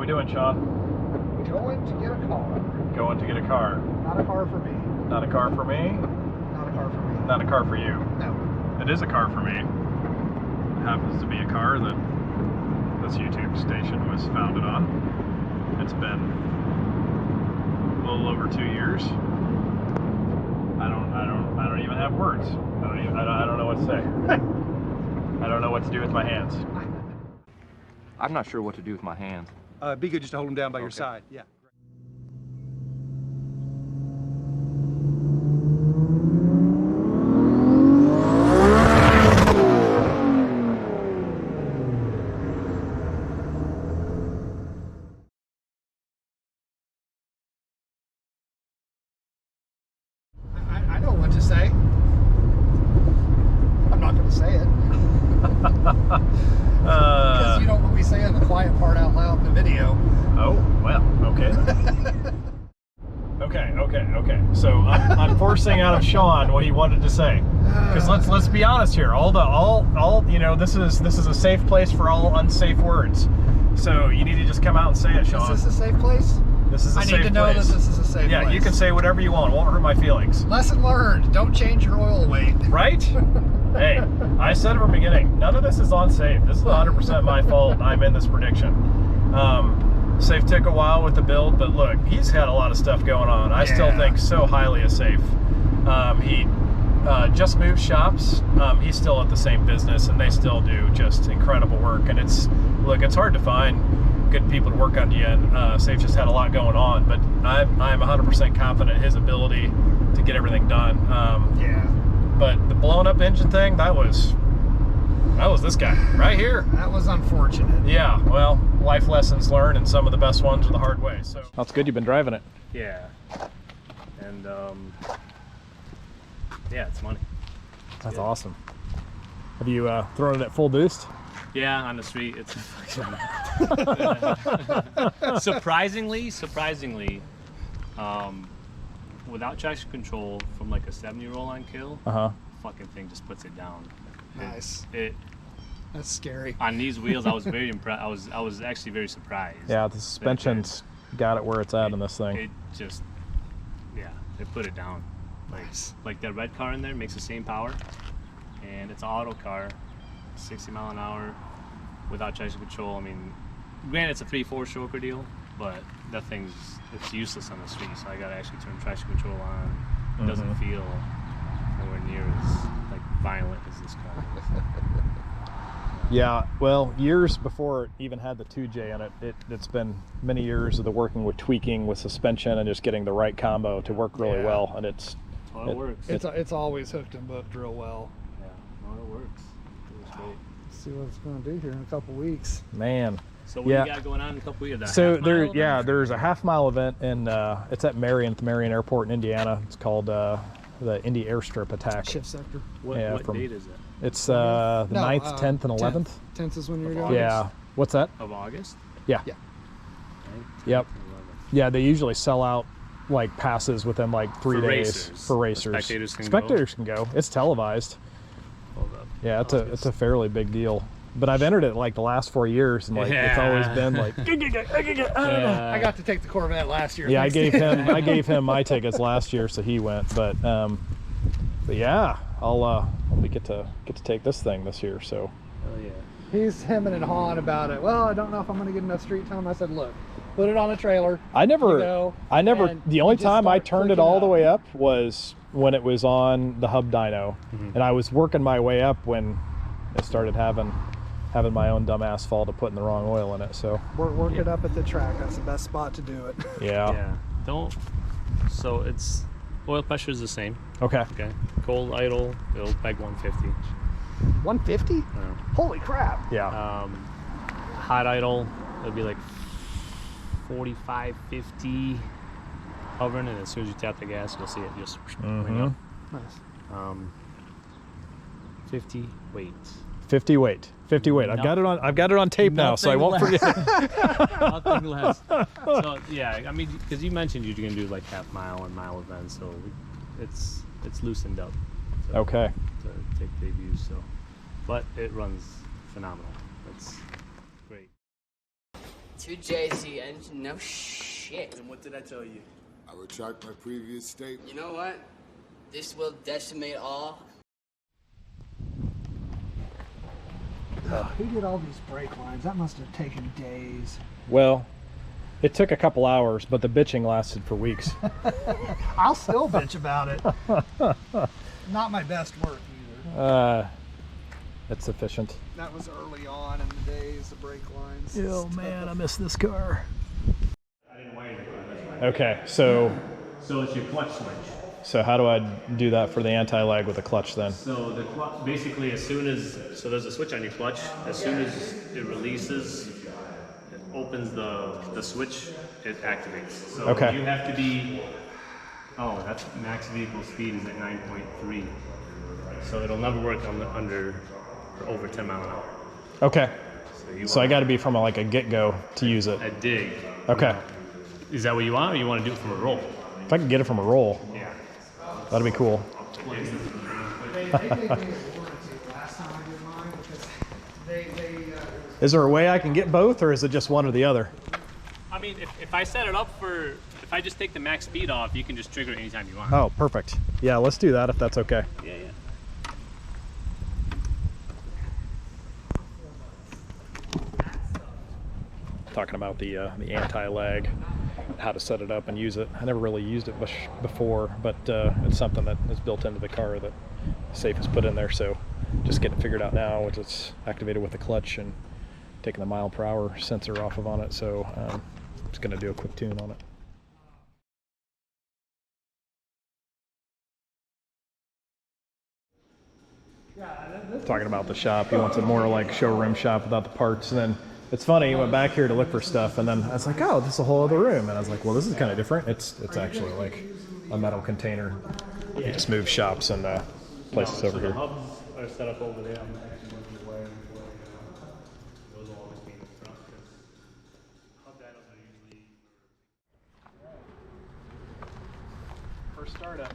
we doing, Sean? Going to get a car. Going to get a car. Not a car for me. Not a car for me? Not a car for me. Not a car for you? No. It is a car for me. It happens to be a car that this YouTube station was founded on. It's been a little over 2 years. I don't even have words. I don't know what to say. I don't know what to do with my hands. I'm not sure what to do with my hands. Be good just to hold them down by your side. Yeah. I know what to say. I'm not going to say it. Because you don't want me saying the quiet part out loud in the video. Oh, well, okay. Okay. So I'm forcing out of Sean what he wanted to say. Because let's be honest here. All you know, this is a safe place for all unsafe words. So you need to just come out and say it, Sean. Is this a safe place? This is a safe place. I need to know that this is a safe place. Yeah, you can say whatever you want. It won't hurt my feelings. Lesson learned. Don't change your oil weight. Right? Hey, I said from the beginning, none of this is unsafe. This is 100% my fault. I'm in this prediction. Safe took a while with the build, but look, he's had a lot of stuff going on. I still think so highly of Safe. He just moved shops. He's still at the same business, and they still do just incredible work. And it's hard to find good people to work on you. And Safe just had a lot going on, but I'm 100% confident in his ability to get everything done. Yeah. But the blown up engine thing, that was this guy right here. That was unfortunate. Yeah, well, life lessons learned, and some of the best ones are the hard way. So that's good. You've been driving it. Yeah, and yeah, it's money. That's awesome. Have you thrown it at full boost? Yeah, on the street, it's surprisingly, without traction control from like a 7-year-old on kill, fucking thing just puts it down. Nice. That's scary. On these wheels, I was very impressed. I was actually very surprised. Yeah, the suspension's got it where it's at in this thing. It just, yeah, it put it down. Like that red car in there makes the same power, and it's an auto car, 60 mile an hour, without traction control. I mean, granted, it's a 3/4 stroker deal, but that thing's it's useless on the street. So I gotta actually turn traction control on. It doesn't feel nowhere near as like violent as this car is. Yeah, well, years before it even had the 2J in it, it's been many years of the working with tweaking with suspension and just getting the right combo to work really well, and it works. It's always hooked and booked real well. Yeah, no, it works. It was great. Let's see what it's going to do here in a couple weeks. Man. So what do you got going on in a couple weeks? So there's a half-mile event, and it's at Marion Airport in Indiana. It's called the Indy Airstrip Attack. Shift sector. What date is it? It's the 9th, 10th, and 11th. 10th is when you're going. Yeah. What's that? Of August? Yeah. Yeah. 9th, Yep. 11th. Yeah, they usually sell out like passes within like 3 days racers. for racers. Spectators can go. It's televised. Hold up. Yeah, it's a fairly big deal. But I've entered it like the last 4 years, and like it's always been like. I got to take the Corvette last year. Yeah, I gave him my tickets last year, so he went. But yeah, I'll get to take this thing this year. So. Oh yeah. He's hemming and hawing about it. Well, I don't know if I'm going to get enough street time. I said, look, put it on a trailer. The only time I turned it all the way up was when it was on the hub dyno, and I was working my way up when it started having my own dumb asphalt to putting the wrong oil in it. So work it up at the track. That's the best spot to do it. Yeah. So it's oil pressure is the same. Okay. Cold idle, it'll peg 150. 150? Yeah. Holy crap. Yeah. Hot idle, it'll be like 45, 50 hovering, and as soon as you tap the gas, you'll see it just ring up. Nice. 50 weight. 50 weight. I've got it on tape now, so I won't forget. Nothing less. So yeah, I mean, because you mentioned you're gonna do like half-mile and mile events, so it's loosened up. Okay. To take debuts, but it runs phenomenal. It's great. 2JZ engine, no shit. And what did I tell you? I retract my previous statement. You know what? This will decimate all. Who did all these brake lines? That must have taken days. Well, it took a couple hours, but the bitching lasted for weeks. I'll still bitch about it. Not my best work either. It's sufficient. That was early on in the days, the brake lines. Oh man, I miss this car. I didn't wire the car, that's why. Okay, so So it's your clutch switch. so how do I do that for the anti-lag with the clutch then? So the clutch, basically, as soon as, so there's a switch on your clutch. As soon as it releases, it opens the switch, it activates. So Okay. you have to be, oh, that's max vehicle speed is at 9.3. So it'll never work under or over 10 mile an hour. Okay. So I got to be from like a get-go to use it. a dig. Okay. Is that what you want, or you want to do it from a roll? If I can get it from a roll, Yeah. that'd be cool. They gave me a warranty last time I did mine because Is there a way I can get both, or is it just one or the other? I mean, if I set it up for, if I just take the max speed off, you can just trigger it anytime you want. Oh, perfect. Yeah, let's do that if that's okay. Yeah, yeah. Talking about the anti-lag, how to set it up and use it. I never really used it before, but it's something that is built into the car that Safe has put in there. So just getting it figured out now, which it's activated with the clutch and taking the mile per hour sensor off of on it. So just going to do a quick tune on it. Talking about the shop, he wants a more like showroom shop without the parts. And then it's funny, he went back here to look for stuff, and then I was like, oh, this is a whole other room. And I was like, well, this is kind of different. It's actually like a metal container. You just move shops and places over The here. hubs are set up over there. I'm actually looking at wiring for you. Those will always be in the front, because hub dials are usually First startup.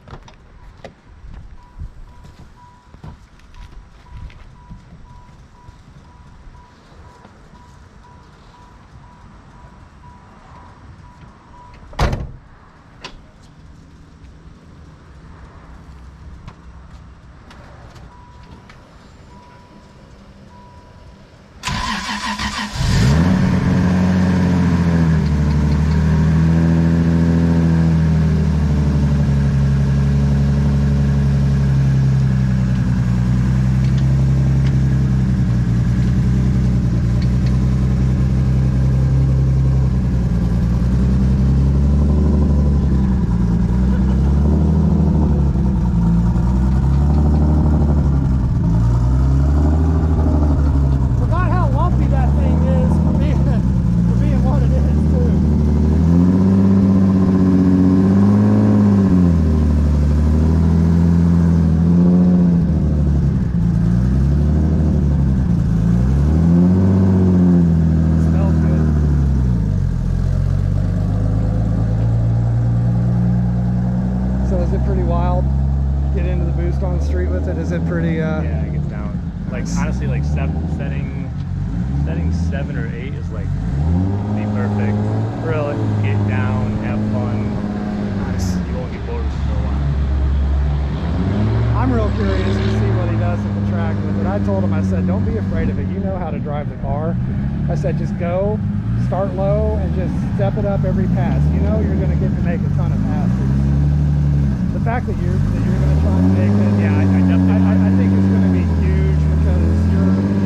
forgot how lumpy that thing is for being what it is too. Smells good. So is it pretty wild? Get into the boost on the street with it? Is it pretty yeah, it gets down. Like honestly, like setting 7 or 8 is like be perfect. really? Get down, have fun. Nice. You won't get bored for a while. I'm real curious to see what he does at the track with it. I told him, I said, don't be afraid of it. You know how to drive the car. I said, just go, start low, and just step it up every pass. You know you're going to get to make a ton of passes. The fact that you're going to try and make it, Yeah, I definitely. I think it's going to be huge because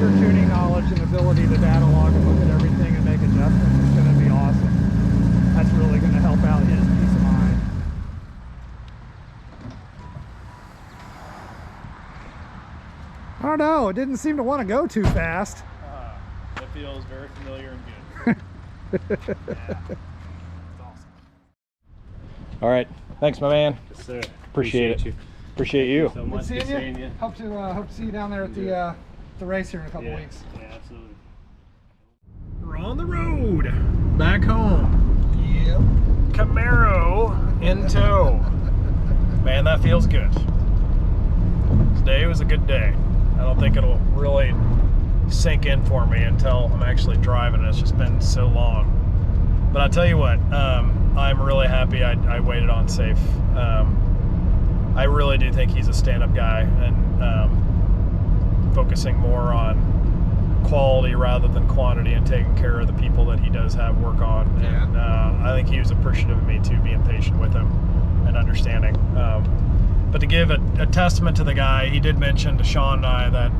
your tuning knowledge and ability to data log and look at everything and make adjustments is going to be awesome. That's really going to help out his peace of mind. I don't know, it didn't seem to want to go too fast. That feels very familiar and good. Yeah. It's awesome. All right. Thanks, my man. Yes, sir. Appreciate it. you. Appreciate you. So much. Good Good seeing seeing you. you. Hope to see you down there at the race here in a couple Yeah. weeks. Yeah, absolutely. We're on the road. Back home. Yep. Camaro in tow. Man, that feels good. Today was a good day. I don't think it'll really sink in for me until I'm actually driving. It's just been so long. But I'll tell you what, I'm really happy I waited on safe. I really do think he's a stand-up guy, and focusing more on quality rather than quantity and taking care of the people that he does have work on. Yeah. And I think he was appreciative of me too, being patient with him and understanding. But to give a testament to the guy, he did mention to Sean and I that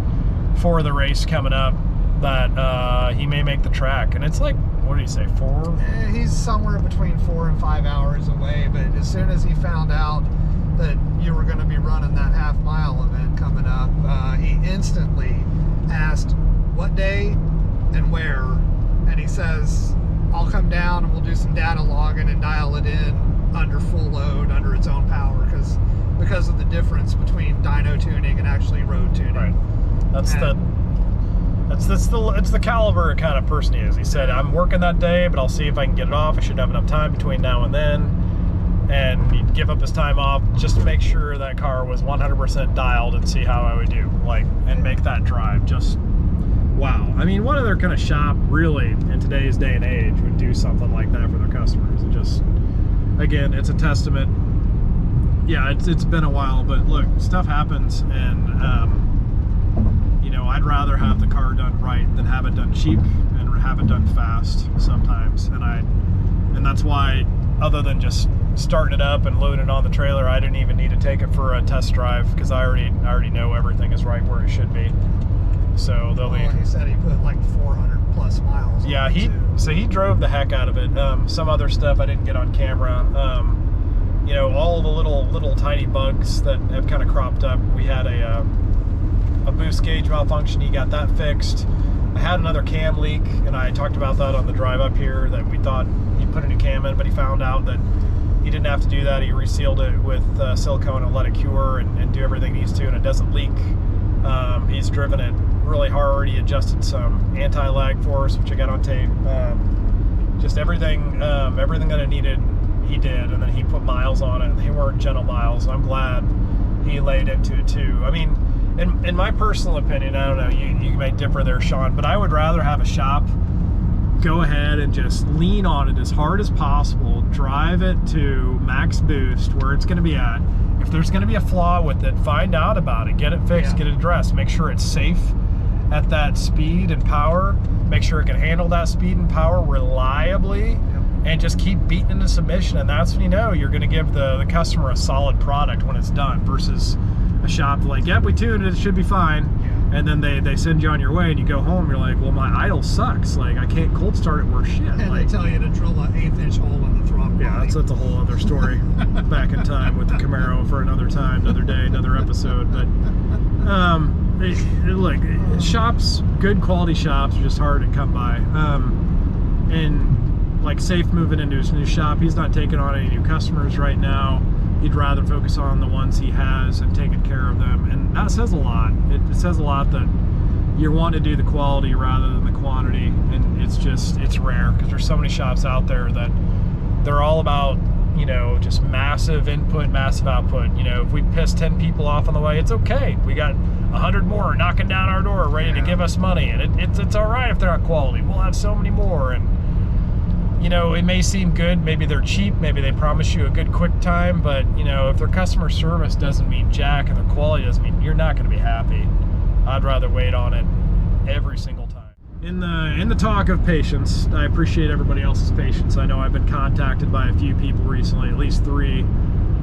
for the race coming up that he may make the track. And it's like, what did he say, 4? He's somewhere between 4 and 5 hours away, but as soon as he found out that you were going to be running that half-mile event coming up, he instantly asked what day and where, and he says, I'll come down and we'll do some data logging and dial it in under full load, under its own power, because of the difference between dyno tuning and actually road tuning. Right. It's the caliber kind of person he is. He said, I'm working that day, but I'll see if I can get it off. I should have enough time between now and then. And he'd give up his time off just to make sure that car was 100% dialed and see how I would do, and make that drive. Just wow. I mean, what other kind of shop really in today's day and age would do something like that for their customers? It just, again, it's a testament. Yeah, it's been a while, but look, stuff happens, and I'd rather have the car done right than have it done cheap and have it done fast sometimes. And that's why, other than just starting it up and loading it on the trailer, I didn't even need to take it for a test drive, because I already know everything is right where it should be. So they'll be. He said he put like 400 plus miles. Yeah, on it too. he drove the heck out of it. Some other stuff I didn't get on camera. All the little tiny bugs that have kind of cropped up. We had a boost gauge malfunction. He got that fixed. I had another cam leak, and I talked about that on the drive up here, that we thought he'd put a new cam in, but he found out that he didn't have to do that. He resealed it with silicone and let it cure and do everything he needs to, and it doesn't leak. He's driven it really hard. He adjusted some anti-lag force, which I got on tape. Just everything that I needed, he did, and then he put miles on it. They weren't gentle miles. I'm glad he laid into it too. I mean, in my personal opinion, I don't know, you may differ there, Sean, but I would rather have a shop go ahead and just lean on it as hard as possible, drive it to max boost where it's going to be at. If there's going to be a flaw with it, find out about it, get it fixed, get it addressed, make sure it's safe at that speed and power, make sure it can handle that speed and power reliably, and just keep beating into submission. And that's when you're going to give the customer a solid product when it's done, versus a shop like, yep, we tuned it, it should be fine. And then they send you on your way, and you go home, you're like, well, my idle sucks. Like, I can't cold start it worth shit. And they tell you to drill an 1/8-inch hole in the throttle. Yeah, that's a whole other story. Back in time with the Camaro for another time, another day, another episode. But look, shops, good quality shops are just hard to come by. And like Safe moving into his new shop, he's not taking on any new customers right now. He'd rather focus on the ones he has and taking care of them, and that says a lot. It says a lot that you're wanting to do the quality rather than the quantity, and it's rare, because there's so many shops out there that they're all about just massive input, massive output. If we piss 10 people off on the way, it's okay. We got 100 more knocking down our door ready to give us money, and it's all right if they're not quality. We'll have so many more, and it may seem good, maybe they're cheap, maybe they promise you a good quick time, but if their customer service doesn't mean jack and their quality doesn't mean, you're not going to be happy. I'd rather wait on it every single time. In the talk of patience, I appreciate everybody else's patience. I know I've been contacted by a few people recently, at least 3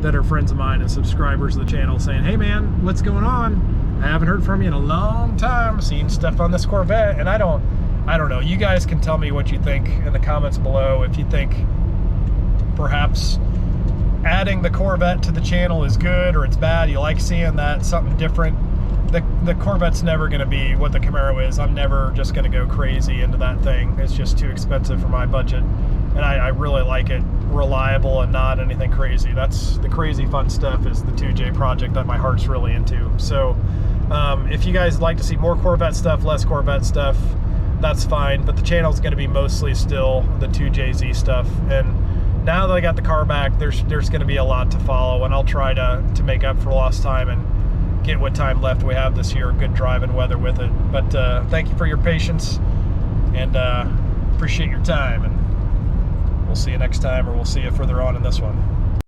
that are friends of mine and subscribers of the channel, saying, hey man, what's going on? I haven't heard from you in a long time. Seen stuff on this Corvette, and I don't know. You guys can tell me what you think in the comments below. If you think perhaps adding the Corvette to the channel is good or it's bad, you like seeing that, something different. The Corvette's never going to be what the Camaro is. I'm never just going to go crazy into that thing. It's just too expensive for my budget. And I really like it reliable and not anything crazy. That's the crazy fun stuff, is the 2J project that my heart's really into. So if you guys like to see more Corvette stuff, less Corvette stuff, that's fine, but the channel's going to be mostly still the 2JZ stuff. And now that I got the car back, there's going to be a lot to follow, and I'll try to make up for lost time and forget what time left we have this year. Good driving weather with it. But thank you for your patience, and appreciate your time. And we'll see you next time, or we'll see you further on in this one.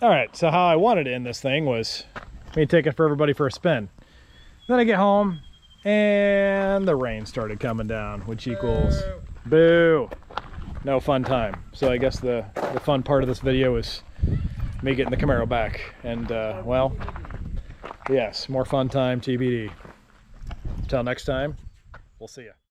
All right, so how I wanted to end this thing was me taking for everybody for a spin. Then I get home and the rain started coming down, which equals boo. No fun time. So I guess the fun part of this video is me getting the Camaro back. And well, yes, more fun time TBD. Until next time, we'll see ya.